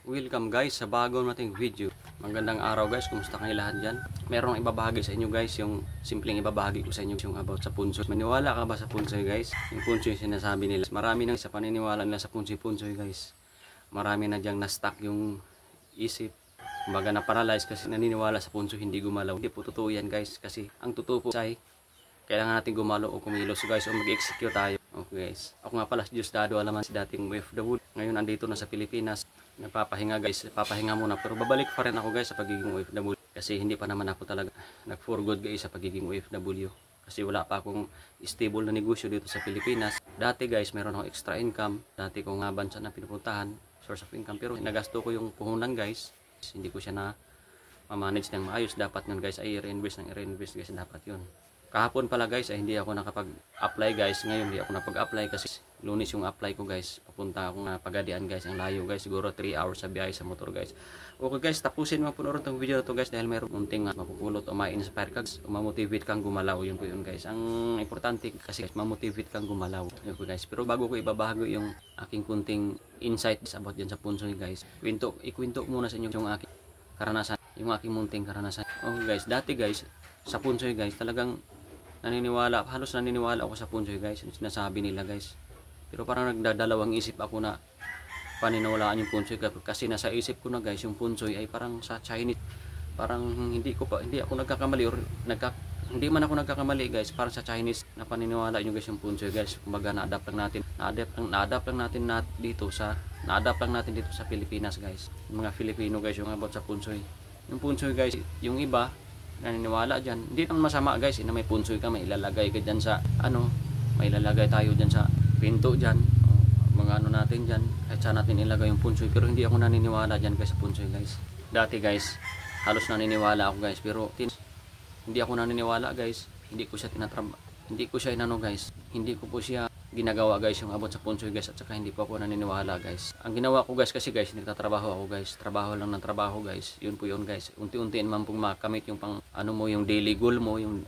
Welcome guys sa bagong nating video. Magandang araw guys, kumusta kayo lahat dyan? Merong ibabahagi sa inyo guys, yung simpleng ibabahagi ko sa inyo yung about sa punsoy. Maniwala ka ba sa punsoy guys? Yung punsoy sinasabi nila. Marami nang sa paniniwala nila sa punsoy guys. Marami na dyang na-stuck yung isip. Kumbaga na-paralyze kasi naniniwala sa punsoy hindi gumalaw. Hindi po totoo yan guys, kasi ang totoo po ay kailangan natin gumalaw o kumilos guys o mag-execute tayo. Okay guys, ako nga pala si Diosdado Alaman, si dating OFW. Ngayon andito na sa Pilipinas. Nagpapahinga guys, papahinga muna, pero babalik pa rin ako guys sa pagiging OFW kasi hindi pa naman ako talaga nag-for good guys sa pagiging OFW kasi wala pa akong stable na negosyo dito sa Pilipinas. Dati guys meron akong extra income, dati ko nga bansa na pinupuntahan, source of income, pero nagasto ko yung puhunan guys, hindi ko siya na ma-manage ng maayos. Dapat nun guys ay i-reinvest guys, dapat yun. Kahapon pala guys ay hindi ako nakapag-apply guys. Ngayon hindi ako napag-apply kasi Lunes yung apply ko guys. Papunta ako na Pagadian guys, ang layo guys, siguro 3 hours sa biyahe sa motor guys. Okay guys, tapusin mo po na rin itong video na to guys dahil mayroon munting mapupulot o ma-inspire ka, o ma-motivate kang gumalaw. Yun po yun guys. Ang importante kasi guys, ma-motivate kang gumalaw. Yun po guys. Pero bago ko ibabahagi yung aking kunting insights about dyan sa punsoy guys, ikwento muna sa inyo yung aking karanasan, yung aking munting karanasan. Okay guys, dati guys sa punsoy guys talagang halos naniniwala ako sa punsoy guys, sinasabi nila guys. Pero parang nagdadalawang isip ako na paniniwalaan yung punsoy kasi nasa isip ko na guys yung punsoy ay parang sa Chinese. Parang hindi ako nagkakamali or hindi man ako nagkakamali guys, parang sa Chinese na paniniwala nyo guys yung punsoy guys. Kumbaga na-adapt lang natin dito sa Pilipinas guys. Yung mga Filipino guys yung about sa punsoy. Yung punsoy guys, yung iba naniniwala dyan, hindi naman masama guys, na may punsoy ka, may ilalagay ka dyan sa may ilalagay tayo dyan sa pinto dyan, mga natin dyan, kahit saan natin ilagay yung punsoy. Pero hindi ako naniniwala dyan guys sa punsoy guys. Dati guys halos naniniwala ako guys, pero hindi ako naniniwala guys, hindi ko siya hindi ko po siya ginagawa guys yung abot sa punsoy guys, at saka hindi po ako naniniwala guys. Ang ginawa ko guys kasi guys, nagtatrabaho ako guys, trabaho lang ng trabaho guys, yun po yun guys. Unti-untiin man pong makamit yung yung daily goal mo, yung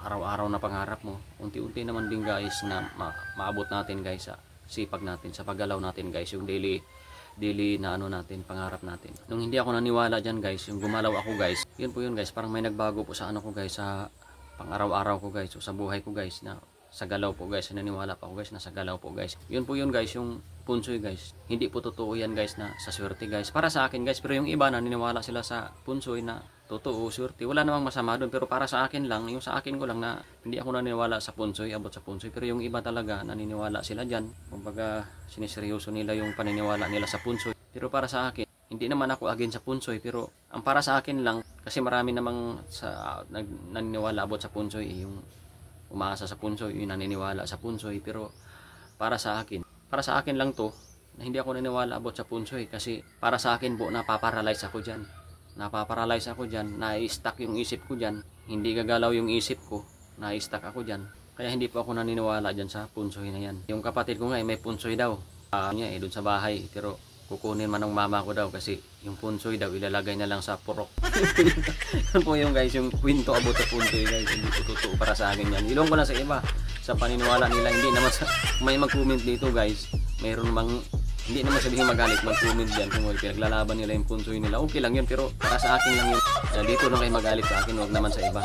araw-araw na pangarap mo. Unti-unti naman din guys na maabot natin guys sa sipag natin, sa paggalaw natin guys, yung daily na natin, pangarap natin. Nung hindi ako naniwala dyan guys, yung gumalaw ako guys, yun po yun guys, parang may nagbago po sa ko guys, sa pang-araw-araw ko guys, o sa buhay ko guys, na sa galaw po guys, naniniwala pa ako guys na sa galaw po guys. Yun po yun guys, yung punsoy guys. Hindi po totoo yan guys na sa swerte guys, para sa akin guys. Pero yung iba naniniwala sila sa punsoy na totoo, swerte. Wala namang masama doon, pero para sa akin lang, yung sa akin ko lang na hindi ako naniniwala sa punsoy, abot sa punsoy. Pero yung iba talaga naniniwala sila dyan. Kumbaga siniseryoso nila yung paniniwala nila sa punsoy. Pero para sa akin, hindi naman ako against sa punsoy, pero ang para sa akin lang, kasi marami namang naniniwala abot sa punsoy, yung umaasa sa punsoy, yung naniniwala sa punsoy. Pero para sa akin lang to, na hindi ako naniniwala abot sa punsoy, kasi para sa akin po napaparalyze ako dyan, na-stuck yung isip ko dyan, hindi gagalaw yung isip ko, na-stuck ako dyan. Kaya hindi po ako naniniwala dyan sa punsoy na yan. Yung kapatid ko nga may punsoy daw doon sa bahay, pero kukunin man ng mama ko daw kasi yung punsoy daw ilalagay na lang sa purok. Yan po yung guys, yung kwento about sa punsoy guys, hindi po totoo para sa akin yan. Ilong ko na sa iba, sa paniniwala nila, hindi naman may mag-comment dito guys, hindi naman sabihin magalit, mag-comment dyan kung pinaglalaban nila yung punsoy nila, okay lang yun, pero para sa akin lang yun. Dito lang kayo magalit sa akin, huwag naman sa iba.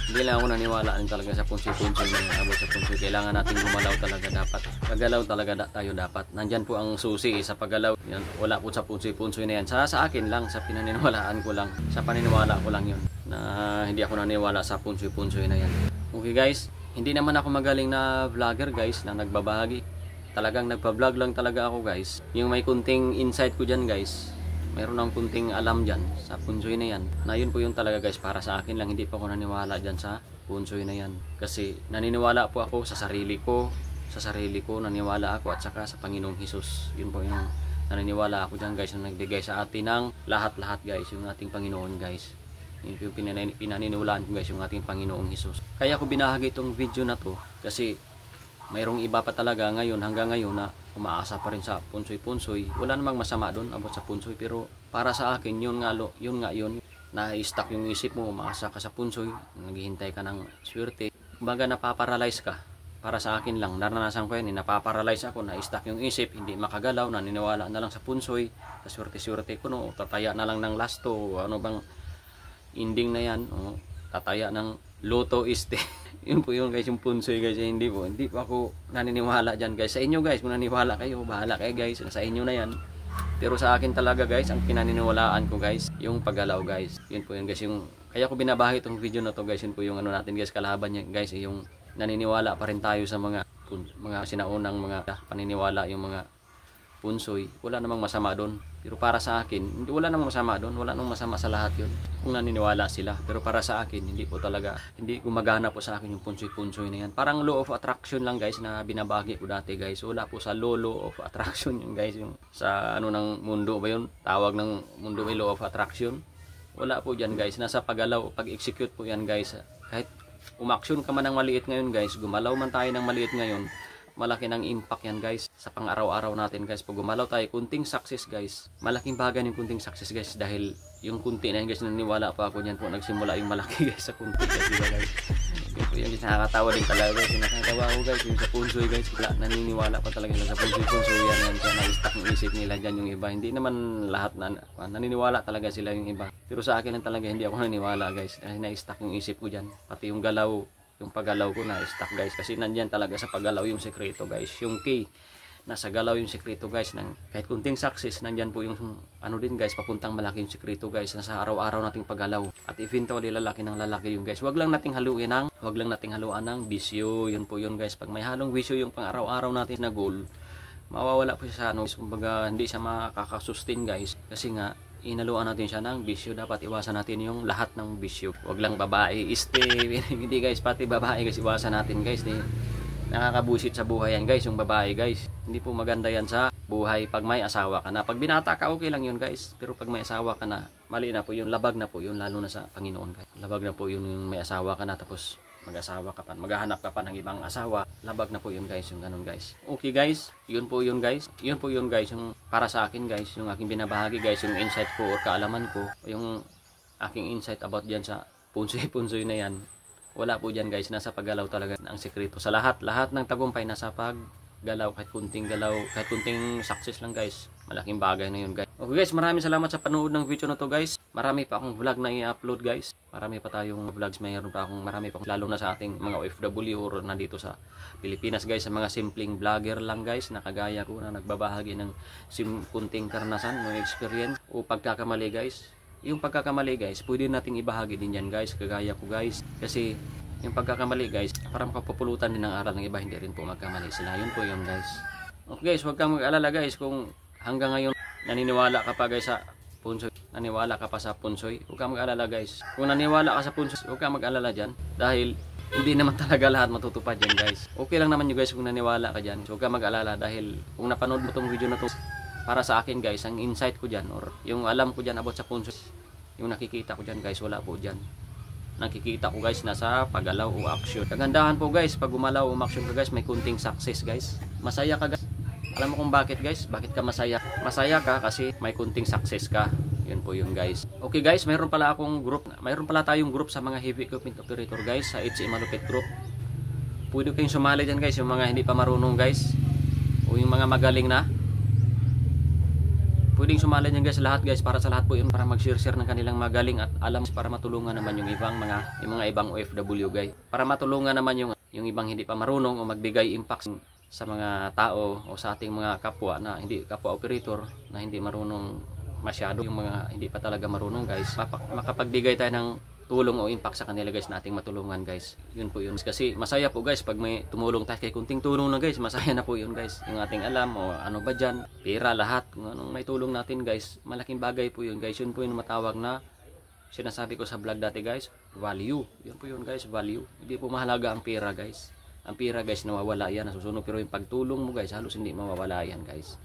Hindi lang ako naniwalaan talaga sa punsoy na yun, abot sa punsoy. Kailangan natin gumalaw talaga dapat. Pagalaw talaga tayo dapat. Nandyan po ang susi sa pagalaw. Yan, wala po sa punsoy na yan. Sa akin lang, sa pinaniniwalaan ko lang, sa paniniwala ko lang yun. Na hindi ako naniwala sa punsoy na yan. Okay guys, hindi naman ako magaling na vlogger guys, na nagbabahagi. Talagang nagpa-vlog lang talaga ako guys. Yung may kunting insight ko dyan guys, mayroon ng kunting alam dyan sa punsoy na yan, na yun po yung talaga guys, para sa akin lang. Hindi pa ako naniwala dyan sa punsoy na yan, kasi naniniwala po ako sa sarili ko, naniwala ako, at saka sa Panginoong Hesus. Yun po yung naniniwala ako dyan guys, na nagbigay sa atin ng lahat guys, yung ating Panginoon guys. Yun po yung pinaniniwalaan ko guys, yung ating Panginoong Hesus. Kaya ako binahagi itong video na to kasi mayroong iba pa talaga hanggang ngayon na umaasa pa rin sa punsoy. Wala namang masama doon abot sa punsoy, pero para sa akin yun na-stuck yung isip mo, umaasa ka sa punsoy, naghihintay ka ng swerte. Kumbaga napaparalyze ka para sa akin lang, naranasan ko yan, napaparalyze ako, na-stuck yung isip, hindi makagalaw, naniniwala na lang sa punsoy, sa swerte-swerte ko, no, tataya na lang ng lasto, ano bang ending na yan, tataya ng loto este. Yun po yun guys, yung punsoy guys, hindi po ako naniniwala dyan guys. Sa inyo guys, kung naniniwala kayo, bahala kayo guys, sa inyo na yan. Pero sa akin talaga guys, ang pinaniniwalaan ko guys, yung paggalaw guys. Yun po yun guys, yung kaya ko binabahagi itong video na to guys, yun po yung ano natin guys, kalaban niya guys, yung naniniwala pa rin tayo sa mga sinaunang mga paniniwala, yung mga punsoy. Wala namang masama doon. Pero para sa akin, wala namang masama doon. Wala namang masama sa lahat yun kung naniniwala sila. Pero para sa akin, hindi gumagana po sa akin yung punsoy-punsoy na yan. Parang law of attraction lang guys na binabagi ko dati guys. Wala po sa law of attraction yung guys, yung sa ano ng mundo ba yun? Tawag ng mundo may law of attraction. Wala po dyan guys. Nasa paggalaw, pag-execute po yan guys. Kahit umaksyon ka man ng maliit ngayon guys, gumalaw man tayo ng maliit ngayon, malaki ng impact yan guys sa pang-araw-araw natin guys. Pag gumalaw tayo, kunting success guys, malaking bagay ng kunting success guys, dahil yung kunti na yan guys, naniniwala pa ako dyan po, nagsimula yung malaki guys sa kunti guys, diba guys? Yun po yan guys, nakakatawa din talaga guys, nakakatawa ako guys, yung sa punsoy guys, wala, naniniwala pa talaga sa punsoy yan kaya na-stuck ng isip nila dyan yung iba. Hindi naman lahat naniniwala talaga sila yung iba, pero sa akin lang talaga hindi ako naniniwala guys, dahil na-stuck yung isip ko dyan, pati yung galaw, yung paggalaw ko na stuck guys, kasi nandyan talaga sa paggalaw yung sekreto guys, yung key nasa galaw yung sekreto guys, ng kahit kunting success nandyan po yung ano din guys, papuntang malaki yung sekreto guys, nasa araw-araw nating paggalaw, at eventually lalaki ng lalaki yung guys. Wag lang nating haluan ng bisyo. Yun po yun guys, pag may halong bisyo yung pang araw-araw natin na goal, mawawala po siya sa ano, kumbaga hindi siya makakasustain guys, kasi nga inaluan natin siya ng bisyo. Dapat iwasan natin yung lahat ng bisyo. Wag lang babae, hindi guys, pati babae guys, iwasan natin guys. Nakakabusit sa buhay yan guys, yung babae guys. Hindi po maganda yan sa buhay pag may asawa ka na. Pag binata ka, okay lang yun guys. Pero pag may asawa ka na, mali na po yun, labag na po yun, lalo na sa Panginoon guys. Labag na po yun yung may asawa ka na, tapos mag-asawa ka pa, maghahanap ka pa ng ibang asawa. Labag na po yun guys, yung ganun guys. Okay guys, yun po yun guys. Yun po yun guys, yung para sa akin guys, yung aking binabahagi guys, yung insight ko or kaalaman ko, yung aking insight about dyan sa punsoy-punsoy na yan. Wala po dyan guys, nasa paggalaw talaga ang sekreto sa lahat ng tagumpay, nasa paggalaw. Kahit kunting galaw, kahit kunting success lang guys, malaking bagay na yun guys. Okay guys, maraming salamat sa panood ng video na to guys. Marami pa akong vlog na i-upload guys, marami pa tayong vlogs, marami pa akong, lalo na sa ating mga OFW or nandito sa Pilipinas guys, sa mga simpleng vlogger lang guys na kagaya ko, na nagbabahagi ng kunting karanasan, mga experience o pagkakamali guys. Yung pagkakamali guys, pwede nating ibahagi din yan guys, kagaya ko guys, kasi yung pagkakamali guys, para makapupulutan din ng aral ng iba, hindi rin po magkamali sila. Yun po yun guys. Okay guys, huwag kang mag-alala guys kung hanggang ngayon naniniwala ka pa guys sa punsoy, naniwala ka pa sa punsoy, huwag kang mag-alala guys. Kung naniwala ka sa punsoy, huwag kang mag-alala dyan, dahil hindi naman talaga lahat matutupad dyan guys. Okay lang naman yun guys kung naniwala ka dyan, so huwag kang mag-alala, dahil kung napanood mo tong video na to, para sa akin guys, ang insight ko dyan or yung alam ko dyan about sa punsoy, yung nakikita ko dyan guys, wala po dyan. Nakikita ko guys, nasa paggalaw o action. Kagandahan po guys, pag gumalaw o action ka guys, may kunting success guys. Masaya ka guys. Alam mo kung bakit guys? Bakit ka masaya? Masaya ka kasi may kunting success ka. Yun po yun guys. Okay guys, mayroon pala tayong group sa mga heavy equipment operator guys, sa HC Malupit Group. Pwede kayong sumali dyan guys, yung mga hindi pa marunong guys, o yung mga magaling na. Pwedeng sumali niyan guys, lahat guys, para sa lahat po yun, para mag-share ng kanilang magaling at alam, para matulungan naman yung mga ibang OFW guys, para matulungan naman yung ibang hindi pa marunong o magbigay impact sa mga tao o sa ating mga kapwa na hindi kapwa operator, na hindi marunong masyado, yung mga hindi pa talaga marunong guys, makapagbigay tayo ng tulong o impact sa kanila guys, na ating matulungan guys. Yun po yun, kasi masaya po guys pag may tumulong tayo, kay kunting tulong na guys, masaya na po yun guys. Yung ating alam o ano ba dyan, pera, lahat, kung anong may tulong natin guys, malaking bagay po yun guys. Yun po yung matawag na, sinasabi ko sa vlog dati guys, value. Yun po yun guys, value. Hindi po mahalaga ang pera guys. Ang pera guys, nawawala yan, nasusunog, pero yung pagtulong mo guys, halos hindi mawawala yan guys.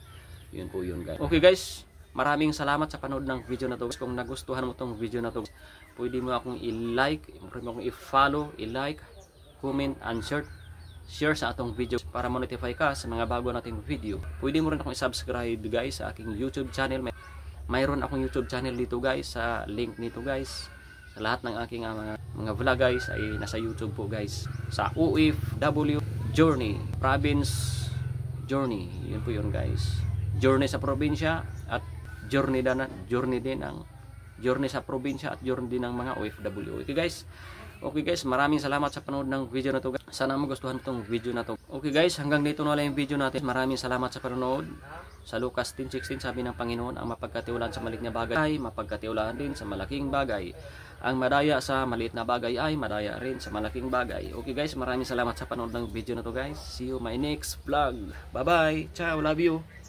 Yun po yun guys. Okay guys, maraming salamat sa panood ng video na to. Kung nagustuhan mo tong video na to, pwede mo akong i-like, pwede mo akong i-follow, i-like, comment, and share sa atong video para ma-notify ka sa mga bago nating video. Pwede mo rin akong i-subscribe guys sa aking YouTube channel. Mayroon akong YouTube channel dito guys, sa link nito guys. Sa lahat ng aking mga vlog guys ay nasa YouTube po guys, sa OFW journey, province journey. Yun po yun guys. Journey sa probinsya at journey sa probinsya at journey din ng mga OFW. Okay guys. Okay guys, maraming salamat sa panood ng video na to. Sana magustuhan itong video na to. Okay guys, hanggang dito na lang yung video natin. Maraming salamat sa panonood. Sa Lucas 10:16 sabi ng Panginoon, ang mapagkatiwalaan sa maliit na bagay ay mapagkatiwalaan din sa malaking bagay. Ang madaya sa maliit na bagay ay madaya rin sa malaking bagay. Okay guys, maraming salamat sa panood ng video na to guys. See you my next vlog. Bye bye. Ciao, love you.